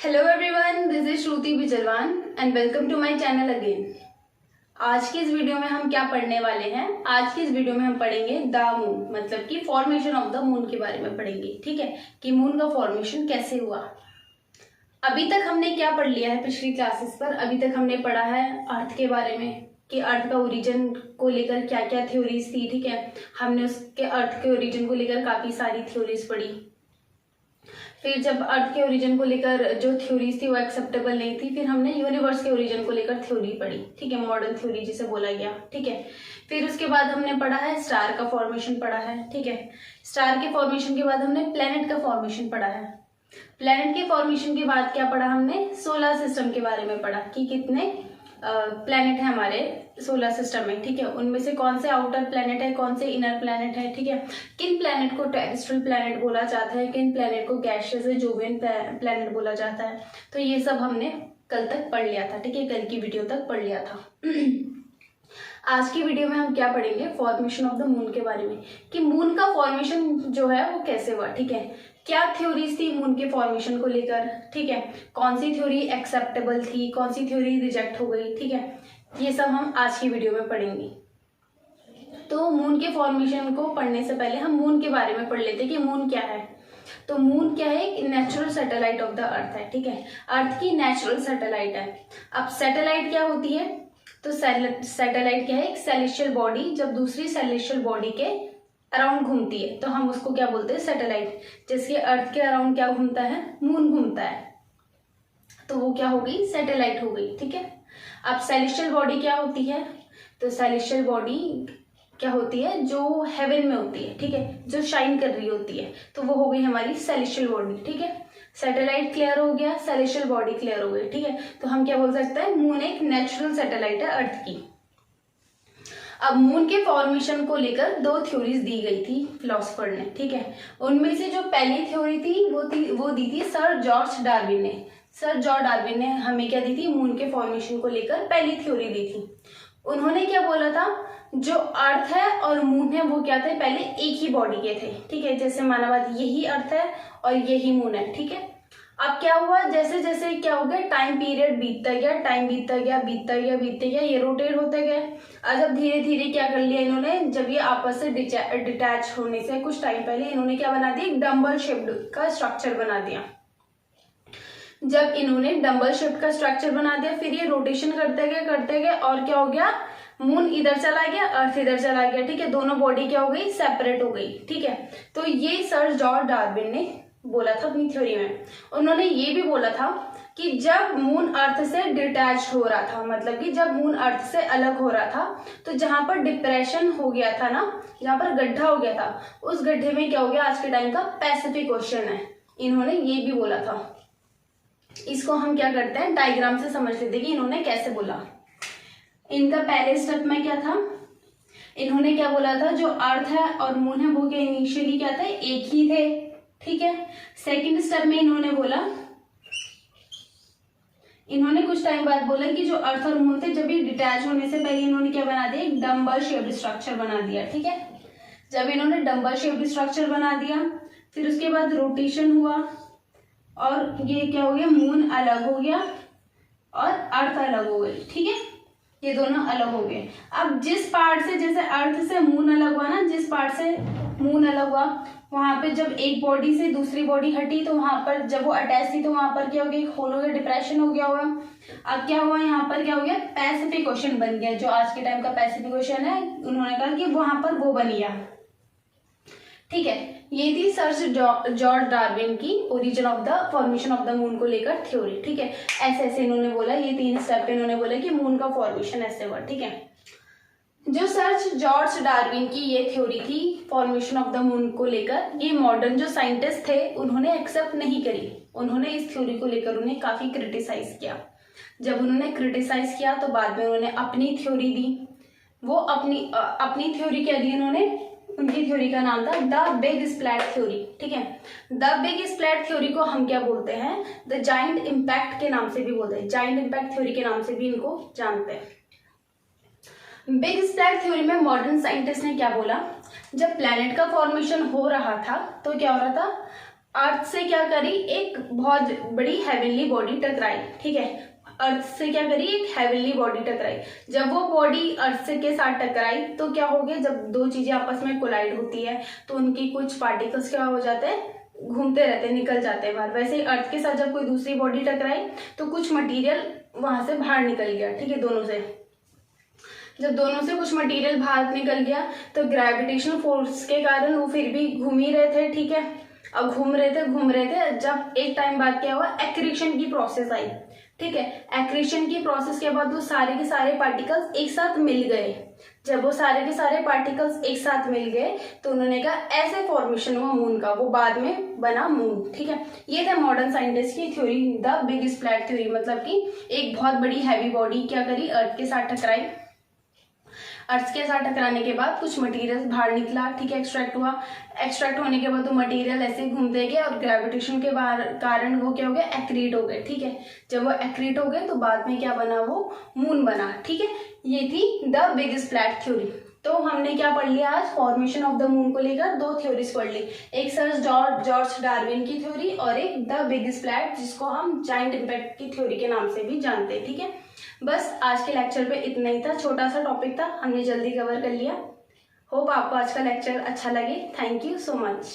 Hello everyone, this is Shruti Bijalwan and welcome to my channel again. आज की इस video में हम क्या पढ़ने वाले हैं? आज की इस वीडियो में हम पढ़ेंगे द मून, मतलब कि फॉर्मेशन ऑफ द मून के बारे में पढ़ेंगे। ठीक है, कि मून का फॉर्मेशन कैसे हुआ। अभी तक हमने क्या पढ़ लिया है पिछली क्लासेस पर? अभी तक हमने पढ़ा है अर्थ के बारे में कि अर्थ का ओरिजिन को लेकर क्या क्या थ्योरीज थी। ठीक है, हमने उसके अर्थ के ओरिजिन को लेकर काफी सारी थ्योरीज पढ़ी। फिर जब अर्थ के ओरिजिन को लेकर जो थ्योरीज थी वो एक्सेप्टेबल नहीं थी, फिर हमने यूनिवर्स के ओरिजिन को लेकर थ्योरी पढ़ी। ठीक है, मॉडर्न थ्योरी जिसे बोला गया। ठीक है, फिर उसके बाद हमने पढ़ा है स्टार का फॉर्मेशन पढ़ा है। ठीक है, स्टार के फॉर्मेशन के बाद हमने प्लेनेट का फॉर्मेशन पढ़ा है। प्लेनेट के फॉर्मेशन के बाद क्या पढ़ा हमने? सोलर सिस्टम के बारे में पढ़ा कि कितने प्लेनेट है हमारे सोलर सिस्टम में। ठीक है, उनमें से कौन से आउटर प्लेनेट है, कौन से इनर प्लेनेट है। ठीक है, किन प्लेनेट को टेरेस्ट्रियल प्लेनेट बोला जाता है, किन प्लेनेट को गैसियस या जोवियन प्लेनेट बोला जाता है। तो ये सब हमने कल तक पढ़ लिया था। ठीक है, कल की वीडियो तक पढ़ लिया था। आज की वीडियो में हम क्या पढ़ेंगे? फॉर्मेशन ऑफ द मून के बारे में, कि मून का फॉर्मेशन जो है वो कैसे हुआ। ठीक है, क्या थ्योरीज थी मून के फॉर्मेशन को लेकर। ठीक है, कौन सी थ्योरी एक्सेप्टेबल थी, कौन सी थ्योरी रिजेक्ट हो गई। ठीक है, ये सब हम आज की वीडियो में पढ़ेंगे। तो मून के फॉर्मेशन को पढ़ने से पहले हम मून के बारे में पढ़ लेते कि मून क्या है। तो मून क्या है? एक natural satellite of the earth है। ठीक है, अर्थ की नेचुरल सैटेलाइट है। अब सैटेलाइट क्या होती है? तो सैटेलाइट क्या है? एक सेलेस्टियल बॉडी जब दूसरी सेलेस्टियल बॉडी के अराउंड घूमती है तो हम उसको क्या बोलते हैं? सैटेलाइट। जैसे अर्थ के अराउंड क्या घूमता है? मून घूमता है, तो वो क्या हो गई? सैटेलाइट हो गई। ठीक है, अब सेलेस्टियल बॉडी क्या होती है? तो सेलेस्टियल बॉडी क्या होती है? जो हेवन में होती है। ठीक है, जो शाइन कर रही होती है, तो वो हो गई हमारी सेलेस्टियल बॉडी। ठीक है, सैटेलाइट क्लियर हो गया, सेलेस्टियल बॉडी क्लियर हो गई। ठीक है, तो हम क्या बोल सकते हैं? मून एक नेचुरल सैटेलाइट है अर्थ की। अब मून के फॉर्मेशन को लेकर दो थ्योरीज दी गई थी फिलोसफर ने। ठीक है, उनमें से जो पहली थ्योरी थी वो दी थी सर जॉर्ज डार्विन ने। सर जॉर्ज डार्विन ने हमें क्या दी थी? मून के फॉर्मेशन को लेकर पहली थ्योरी दी थी। उन्होंने क्या बोला था? जो अर्थ है और मून है वो क्या थे? पहले एक ही बॉडी के थे। ठीक है, जैसे माना बात यही अर्थ है और यही मून है। ठीक है, अब क्या हुआ? जैसे जैसे क्या हो गया? टाइम पीरियड बीतता गया, टाइम बीतता गया, बीतता गया, बीतते गया, ये रोटेट होते गए। और जब धीरे धीरे क्या कर लिया इन्होंने? जब ये आपस से डिटैच होने से कुछ टाइम पहले इन्होंने क्या बना दिया? एक डम्बल शेप्ड का स्ट्रक्चर बना दिया। जब इन्होंने डम्बल शेप्ड का स्ट्रक्चर बना दिया, फिर ये रोटेशन करते गए और क्या हो गया? मून इधर चला गया, अर्थ इधर चला गया। ठीक है, दोनों बॉडी क्या हो गई? सेपरेट हो गई। ठीक है, तो ये सर जॉर्ज डार्विन ने बोला था अपनी थ्योरी में। उन्होंने ये भी बोला था कि जब मून अर्थ से डिटैच हो रहा था, मतलब कि जब मून अर्थ से अलग हो रहा था, तो जहां पर डिप्रेशन हो गया था ना, जहां पर गड्ढा हो गया था, उस गड्ढे में क्या हो गया? आज के टाइम का पैसिफिक ओशन है। इन्होंने ये भी बोला था। इसको हम क्या करते हैं? डायग्राम से समझ लेते हैं कि इन्होंने कैसे बोला। इनका पहले स्टेप में क्या था? इन्होंने क्या बोला था? जो अर्थ है और मून है वो क्या इनिशियली क्या थे? एक ही थे। ठीक है, सेकंड स्टेप में इन्होंने बोला, इन्होंने कुछ टाइम बाद बोला कि जो अर्थ और मून थे जब ये डिटैच होने से पहले इन्होंने क्या बना दिया? एक डम्बल शेप्ड स्ट्रक्चर बना दिया। ठीक है, जब इन्होंने डम्बल शेप्ड स्ट्रक्चर बना दिया, फिर उसके बाद रोटेशन हुआ और ये क्या हो गया? मून अलग हो गया और अर्थ अलग हो गई। ठीक है, ये दोनों अलग हो गए। अब जिस पार्ट से, जैसे अर्थ से मून अलग हुआ ना, जिस पार्ट से मून अलग हुआ वहां पे जब एक बॉडी से दूसरी बॉडी हटी तो वहां पर जब वो अटैच थी तो वहां पर क्या हो गया? एक होल हो गया, डिप्रेशन हो गया होगा। अब क्या हुआ? यहाँ पर क्या हो गया? पैसिफिक ओशन बन गया। जो आज के टाइम का पैसिफिक ओशन है, उन्होंने कहा कि वहां पर वो बन गया। ठीक है, ये थी सर जॉर्ज डार्विन की origin of the formation of the moon को लेकर थ्योरी। ठीक है, ऐसे ऐसे इन्होंने बोला, ये तीन स्टेप इन्होंने बोला कि मून का फॉर्मेशन ऐसे हुआ। ठीक है, जो सर जॉर्ज डार्विन की ये थ्योरी थी फॉर्मेशन ऑफ द मून को लेकर, ये मॉडर्न जो साइंटिस्ट थे उन्होंने एक्सेप्ट नहीं करी। उन्होंने इस थ्योरी को लेकर उन्हें काफी क्रिटिसाइज किया। जब उन्होंने क्रिटिसाइज किया तो बाद में उन्होंने अपनी थ्योरी दी। वो अपनी थ्योरी क्या दी उन्होंने? उनकी थ्योरी का नाम था द बिग स्प्लैट थ्योरी। ठीक है, द बिग स्प्लैट थ्योरी को हम क्या बोलते हैं? द जाइंट इम्पैक्ट के नाम से भी बोलते हैं। जाइंट इम्पैक्ट थ्योरी के नाम से भी इनको जानते हैं। बिग स्प्लैट थ्योरी में मॉडर्न साइंटिस्ट ने क्या बोला? जब प्लैनेट का फॉर्मेशन हो रहा था तो क्या हो रहा था? अर्थ से क्या करी, एक बहुत बड़ी हेवनली बॉडी टकराई, ठीक है। अर्थ से क्या करी, एक हेवनली बॉडी टकराई। जब वो बॉडी अर्थ से के साथ टकराई तो क्या हो गया, जब दो चीजें आपस में कोलाइड होती है तो उनकी कुछ पार्टिकल्स क्या हो जाते हैं, घूमते रहते हैं, निकल जाते हैं बाहर। वैसे ही अर्थ के साथ जब कोई दूसरी बॉडी टकराई तो कुछ मटेरियल वहां से बाहर निकल गया, ठीक है, दोनों से। जब दोनों से कुछ मटेरियल बाहर निकल गया तो ग्रेविटेशनल फोर्स के कारण वो फिर भी घूम ही रहे थे, ठीक है। अब घूम रहे थे, जब एक टाइम बाद क्या हुआ, एक्रीशन की प्रोसेस आई, ठीक है। एक्रीशन की प्रोसेस के बाद वो सारे के सारे पार्टिकल्स एक साथ मिल गए। जब वो सारे के सारे पार्टिकल्स एक साथ मिल गए तो उन्होंने कहा ऐसे फॉर्मेशन हुआ मून का, वो बाद में बना मून, ठीक है। ये था मॉडर्न साइंटिस्ट की theory, the big splat theory, मतलब कि एक बहुत बड़ी हैवी बॉडी क्या करी, अर्थ के साथ टकराई। अर्थ के साथ टकराने के बाद कुछ मटेरियल बाहर निकला, ठीक है, एक्सट्रैक्ट हुआ। एक्सट्रैक्ट होने के बाद वो मटेरियल ऐसे घूमते गए और ग्रेविटेशन के कारण वो क्या हो गया, एक्रीट हो गए, ठीक है। जब वो एक्रीट हो गए तो बाद में क्या बना, वो मून बना, ठीक है। ये थी द बिग स्प्लैट थ्योरी। तो हमने क्या पढ़ लिया आज, फॉर्मेशन ऑफ द मून को लेकर दो थ्योरीज पढ़ ली, एक सर जॉर्ज डार्विन की थ्योरी और एक द बिग स्प्लैट, जिसको हम जायंट इम्पैक्ट की थ्योरी के नाम से भी जानते हैं, ठीक है। बस आज के लेक्चर पे इतना ही था, छोटा सा टॉपिक था, हमने जल्दी कवर कर लिया। होप आपको आज का लेक्चर अच्छा लगे। Thank you so much.